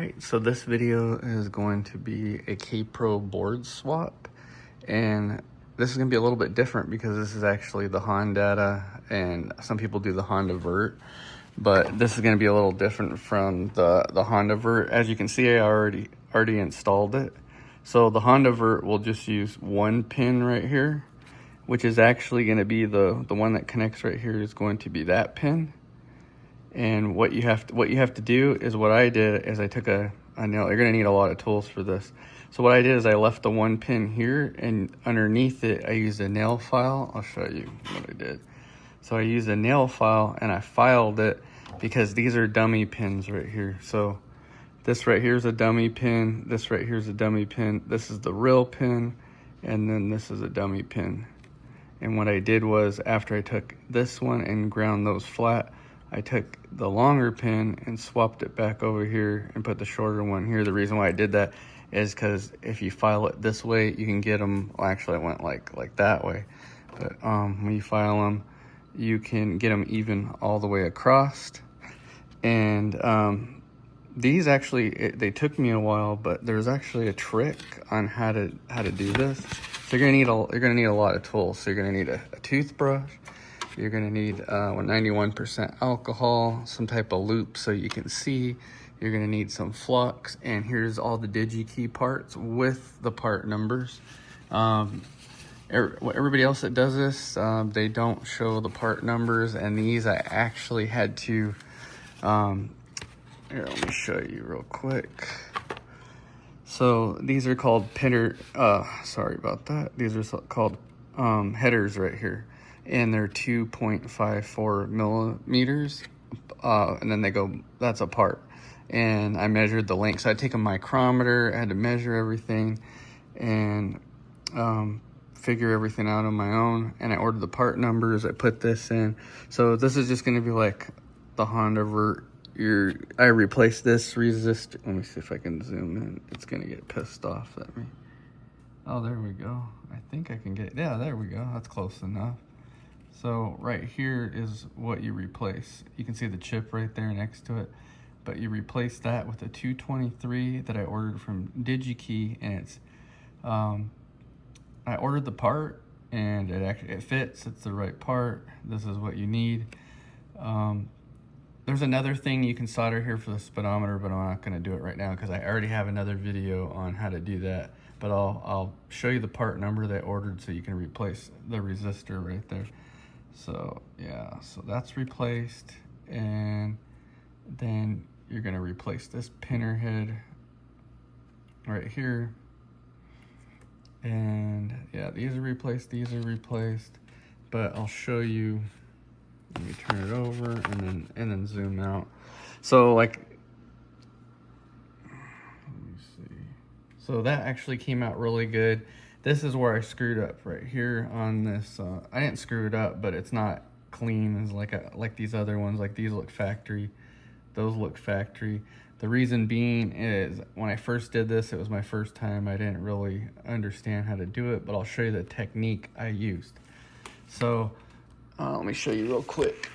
Alright, so this video is going to be a Kpro board swap, and this is going to be a little bit different because this is actually the Hondata, and some people do the Honda Vert, but this is going to be a little different from the Honda Vert. As you can see, I already installed it. So the Honda Vert will just use one pin right here, which is actually going to be the one that connects right here is going to be that pin. And what you have to do is what I did is I took a nail. You're gonna need a lot of tools for this. So what I did is I left the one pin here, and underneath it I used a nail file. I'll show you what I did. So I used a nail file and I filed it because these are dummy pins right here. So this right here is a dummy pin. This right here is a dummy pin. This is the real pin, and then this is a dummy pin. And what I did was after I took this one and ground those flat, I took the longer pin and swapped it back over here and put the shorter one here. The reason why I did that is because if you file it this way, you can get them, well, actually I went like that way. But when you file them, you can get them even all the way across. And these actually, they took me a while, but there's actually a trick on how to do this. So you're gonna need a lot of tools. So you're gonna need a toothbrush. You're gonna need 91% alcohol, some type of loop so you can see. You're gonna need some flux, and here's all the Digikey parts with the part numbers. Everybody else that does this, they don't show the part numbers, and these I actually had to, here, let me show you real quick. So these are called sorry about that. These are called headers right here. And they're 2.54 millimeters, and then they go, that's apart. And I measured the length. So I take a micrometer, I had to measure everything and figure everything out on my own. And I ordered the part numbers, I put this in. So this is just gonna be like the Honda Vert. I replaced this resistor. Let me see if I can zoom in. It's gonna get pissed off at me. Oh, there we go. I think I can get, yeah, there we go. That's close enough. So right here is what you replace. You can see the chip right there next to it, but you replace that with a 223 that I ordered from Digikey, and it's, I ordered the part and it fits, it's the right part. This is what you need. There's another thing you can solder here for the speedometer, but I'm not gonna do it right now because I already have another video on how to do that. But I'll show you the part number that I ordered so you can replace the resistor right there. So yeah, so that's replaced, and then you're gonna replace this pinner head right here, and yeah, these are replaced, but I'll show you. Let me turn it over and then zoom out. So like, let me see. So that actually came out really good. This is where I screwed up right here on this. I didn't screw it up, but it's not clean as like these other ones. Like these look factory, those look factory. The reason being is when I first did this, it was my first time. I didn't really understand how to do it, but I'll show you the technique I used. So let me show you real quick.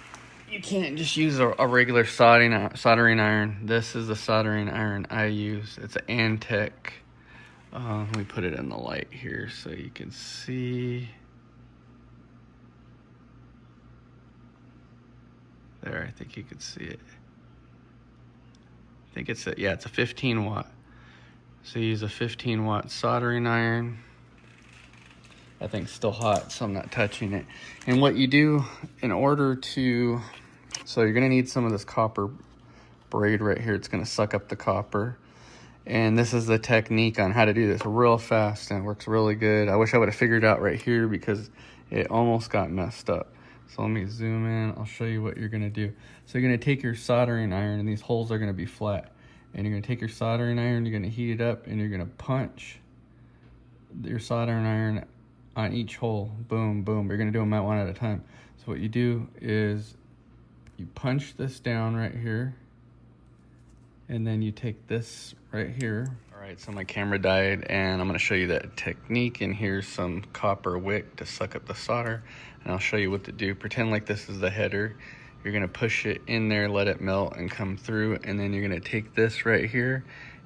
You can't just use a regular soldering iron. This is the soldering iron I use. It's an Antex. Let me put it in the light here so you can see. There, I think you can see it. I think it's it's a 15 watt. So you use a 15 watt soldering iron. I think it's still hot, so I'm not touching it. And what you do in order to, so you're gonna need some of this copper braid right here. It's gonna suck up the copper. And this is the technique on how to do this real fast, and it works really good. I wish I would have figured it out right here because it almost got messed up. So let me zoom in, I'll show you what you're gonna do. So you're gonna take your soldering iron, and these holes are gonna be flat. And you're gonna take your soldering iron, you're gonna heat it up, and you're gonna punch your soldering iron on each hole, boom, boom. You're gonna do them one at a time. So what you do is you punch this down right here, and then you take this right here. All right, so my camera died, and I'm gonna show you that technique, and here's some copper wick to suck up the solder, and I'll show you what to do. Pretend like this is the header, you're gonna push it in there, let it melt and come through, and then you're gonna take this right here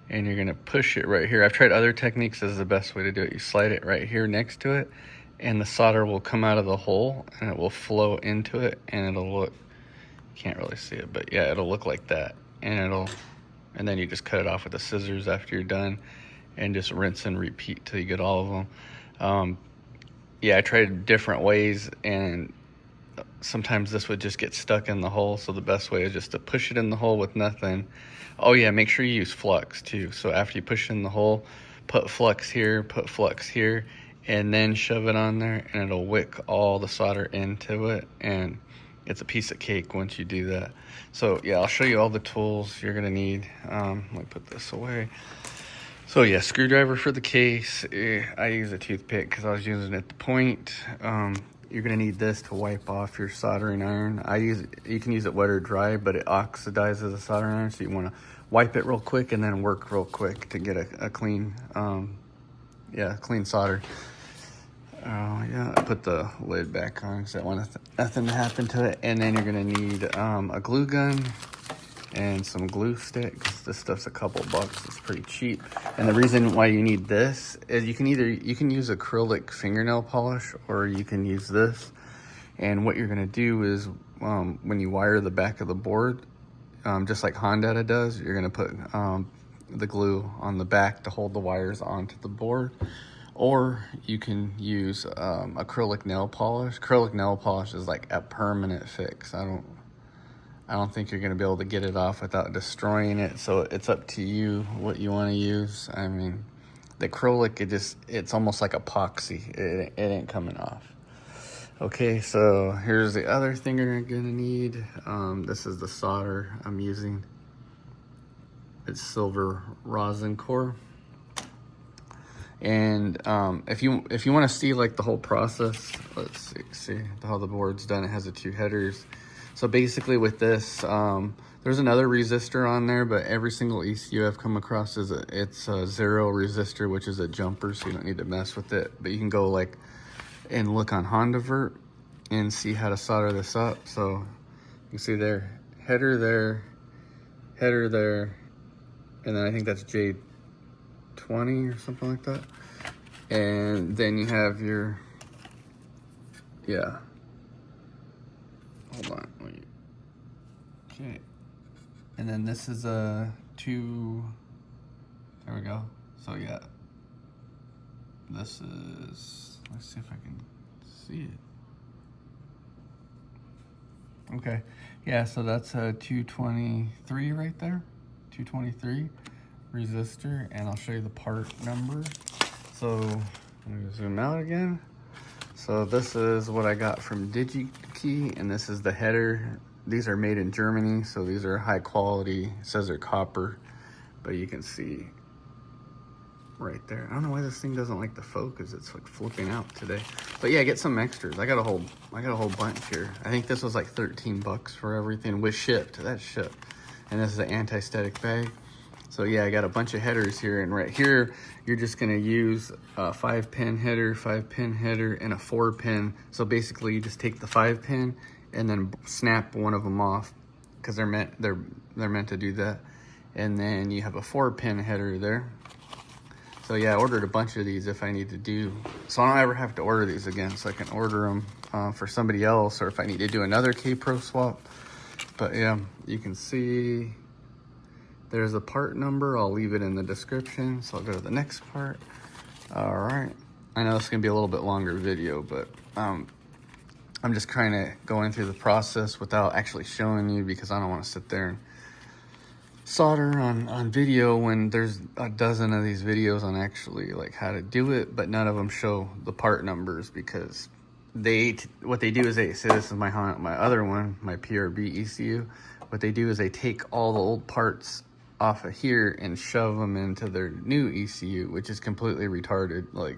and you're gonna push it right here. I've tried other techniques. This is the best way to do it. You slide it right here next to it, and the solder will come out of the hole and it will flow into it, and it'll look, you can't really see it, but yeah, it'll look like that. And then you just cut it off with the scissors after you're done, and just rinse and repeat till you get all of them. Yeah, I tried different ways, and sometimes this would just get stuck in the hole, so the best way is just to push it in the hole with nothing. Oh yeah, make sure you use Flux too. So after you push it in the hole, put Flux here, and then shove it on there, and it'll wick all the solder into it, and it's a piece of cake once you do that. So yeah, I'll show you all the tools you're gonna need. Let me put this away. So yeah, screwdriver for the case. I use a toothpick because I was using it at the point. You're gonna need this to wipe off your soldering iron. You can use it wet or dry, but it oxidizes the soldering iron, so you wanna wipe it real quick and then work real quick to get a clean, clean solder. Yeah, I put the lid back on because I want nothing to happen to it. And then you're gonna need a glue gun and some glue stick, because this stuff's a couple bucks. It's pretty cheap. And the reason why you need this is you can use acrylic fingernail polish, or you can use this. And what you're gonna do is when you wire the back of the board, just like Hondata does, you're gonna put the glue on the back to hold the wires onto the board. Or you can use acrylic nail polish. Acrylic nail polish is like a permanent fix. I don't think you're gonna be able to get it off without destroying it. So it's up to you what you wanna use. I mean, the acrylic, it's almost like epoxy. It ain't coming off. Okay, so here's the other thing you're gonna need. This is the solder I'm using. It's silver Rosin Core. And if you want to see like the whole process, let's see how the board's done. It has the 2 headers. So basically with this, there's another resistor on there, but every single ECU I've come across it's a 0 resistor, which is a jumper, so you don't need to mess with it. But you can go like and look on Hondavert and see how to solder this up. So you can see there, header there, and then I think that's J20 or something like that. And then you have your, yeah. Hold on, wait. Okay. And then this is a 2, there we go. So yeah, this is, let's see if I can see it. Okay, yeah, so that's a 223 right there, 223 resistor, and I'll show you the part number. So let me zoom out again. So this is what I got from Digikey, and this is the header. These are made in Germany, so these are high quality. It says they're copper, but you can see right there. I don't know why this thing doesn't like the focus. It's like flipping out today. But yeah, get some extras. I got a whole bunch here. I think this was like 13 bucks for everything with shipped. That's shipped. And this is an anti-static bag. So yeah, I got a bunch of headers here, and right here, you're just gonna use a 5-pin header, 5-pin header, and a 4-pin. So basically you just take the 5-pin and then snap one of them off, because they're meant to do that. And then you have a 4-pin header there. So yeah, I ordered a bunch of these if I need to do, so I don't ever have to order these again, so I can order them for somebody else, or if I need to do another Kpro swap. But yeah, you can see there's a part number. I'll leave it in the description. So I'll go to the next part. All right. I know it's gonna be a little bit longer video, but I'm just kind of going through the process without actually showing you, because I don't want to sit there and solder on video when there's a dozen of these videos on actually like how to do it, but none of them show the part numbers, because what they do is this is my other one, my PRB ECU. What they do is they take all the old parts off of here and shove them into their new ECU, which is completely retarded. Like,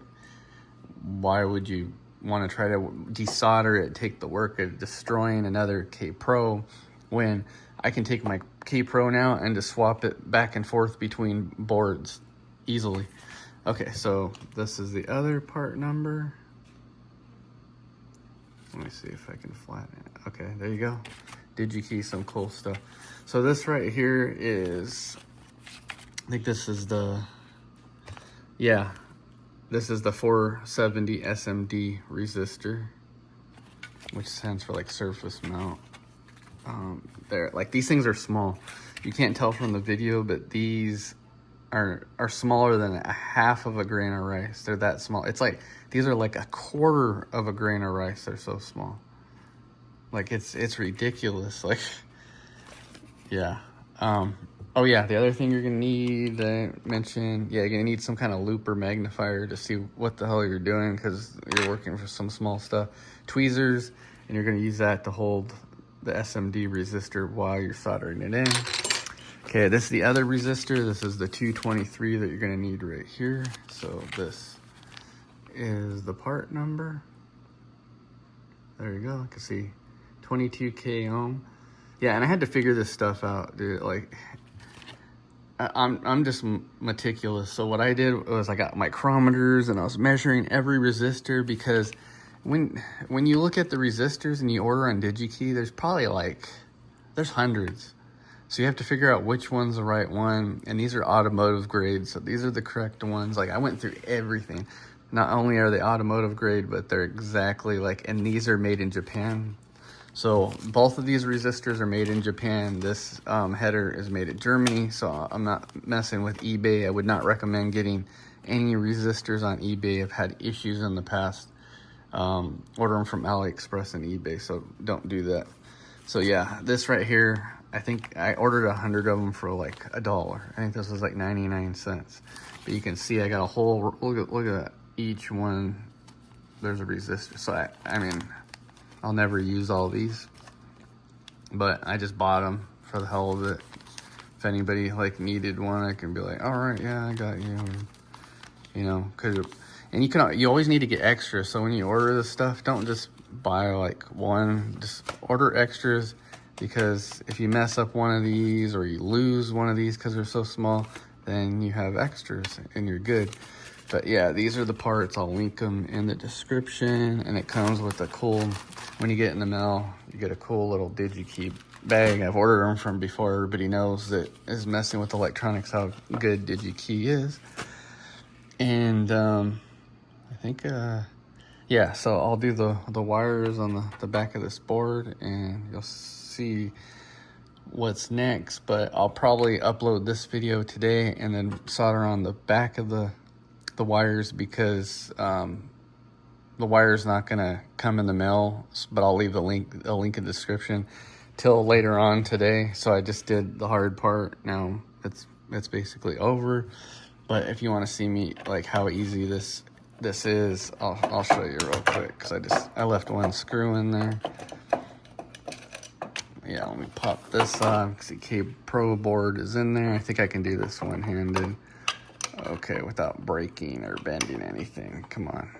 why would you want to try to desolder it, take the work of destroying another Kpro, when I can take my Kpro now and just swap it back and forth between boards easily. Okay, so this is the other part number. Let me see if I can flatten it. Okay, there you go. Digikey, some cool stuff. So this right here is, I think this is the, yeah, this is the 470 SMD resistor, which stands for like surface mount. They're like, these things are small. You can't tell from the video, but these are smaller than a half of a grain of rice. They're that small. It's like, these are like a quarter of a grain of rice. They're so small. Like it's ridiculous. Like, yeah. Oh yeah, the other thing you're gonna need, I mentioned, yeah, you're gonna need some kind of loop or magnifier to see what the hell you're doing, because you're working for some small stuff. Tweezers, and you're gonna use that to hold the SMD resistor while you're soldering it in. Okay, this is the other resistor. This is the 223 that you're gonna need right here. So this is the part number. There you go, I can see 22K ohm. Yeah, and I had to figure this stuff out, dude. Like, I'm just meticulous. So what I did was I got micrometers and I was measuring every resistor, because when you look at the resistors and you order on Digikey, there's probably like, there's hundreds. So you have to figure out which one's the right one, and these are automotive grade, so these are the correct ones. Like, I went through everything. Not only are they automotive grade, but they're exactly like, and these are made in Japan. So both of these resistors are made in Japan. This header is made in Germany, so I'm not messing with eBay. I would not recommend getting any resistors on eBay. I've had issues in the past. Order them from AliExpress and eBay, so don't do that. So yeah, this right here, I think I ordered 100 of them for like $1. I think this was like 99 cents. But you can see I got a whole, look at each one. There's a resistor. So I mean, I'll never use all these, but I just bought them for the hell of it. If anybody like needed one, I can be like, all right, yeah, I got you. You know, and you always need to get extras. So when you order this stuff, don't just buy like one, just order extras, because if you mess up one of these or you lose one of these because they're so small, then you have extras and you're good. But yeah, these are the parts. I'll link them in the description, and it comes with a cool, when you get in the mail, you get a cool little Digikey bag. I've ordered them from before. Everybody knows that is messing with electronics how good Digikey is. And I think yeah, so I'll do the wires on the back of this board, and you'll see what's next. But I'll probably upload this video today and then solder on the back of the wires, because the wire's not gonna come in the mail, but I'll leave a link in the description till later on today. So I just did the hard part. Now it's basically over. But if you want to see me like how easy this is, I'll show you real quick, because I left one screw in there. Yeah, let me pop this off, because the Kpro Board is in there. I think I can do this one-handed. Okay, without breaking or bending anything. Come on.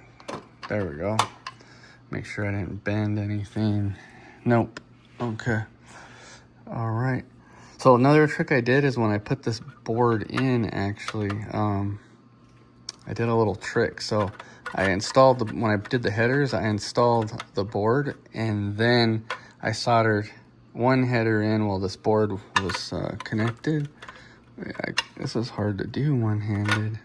There we go. Make sure I didn't bend anything. Nope. Okay. All right. So another trick I did is when I put this board in, actually, I did a little trick. So I installed, when I did the headers, I installed the board, and then I soldered one header in while this board was connected. This is hard to do one-handed.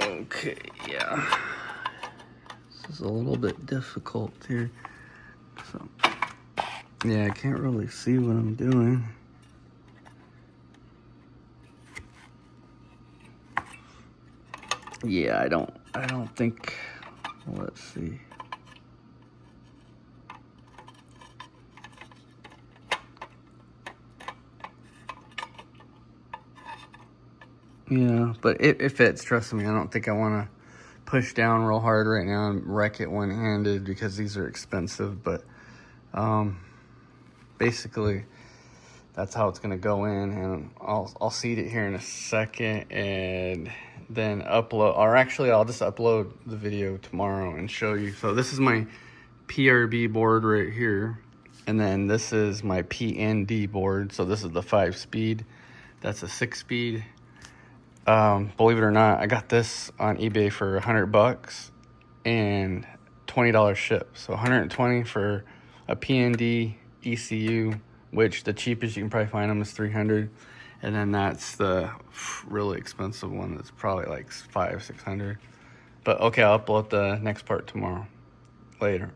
Okay, yeah. This is a little bit difficult here. So, yeah, I can't really see what I'm doing. Yeah, I don't think, let's see. Yeah, but it fits, trust me. I don't think I want to push down real hard right now and wreck it one-handed, because these are expensive. But basically, that's how it's going to go in, and I'll seed it here in a second and then upload, or actually I'll just upload the video tomorrow and show you. So this is my PRB board right here, and then this is my PND board. So this is the 5-speed, that's a 6-speed. Believe it or not, I got this on eBay for $100 and $20 ship. So $120 for a PND ECU, which the cheapest you can probably find them is $300, and then that's the really expensive one that's probably like $500-600. But okay, I'll upload the next part tomorrow. Later.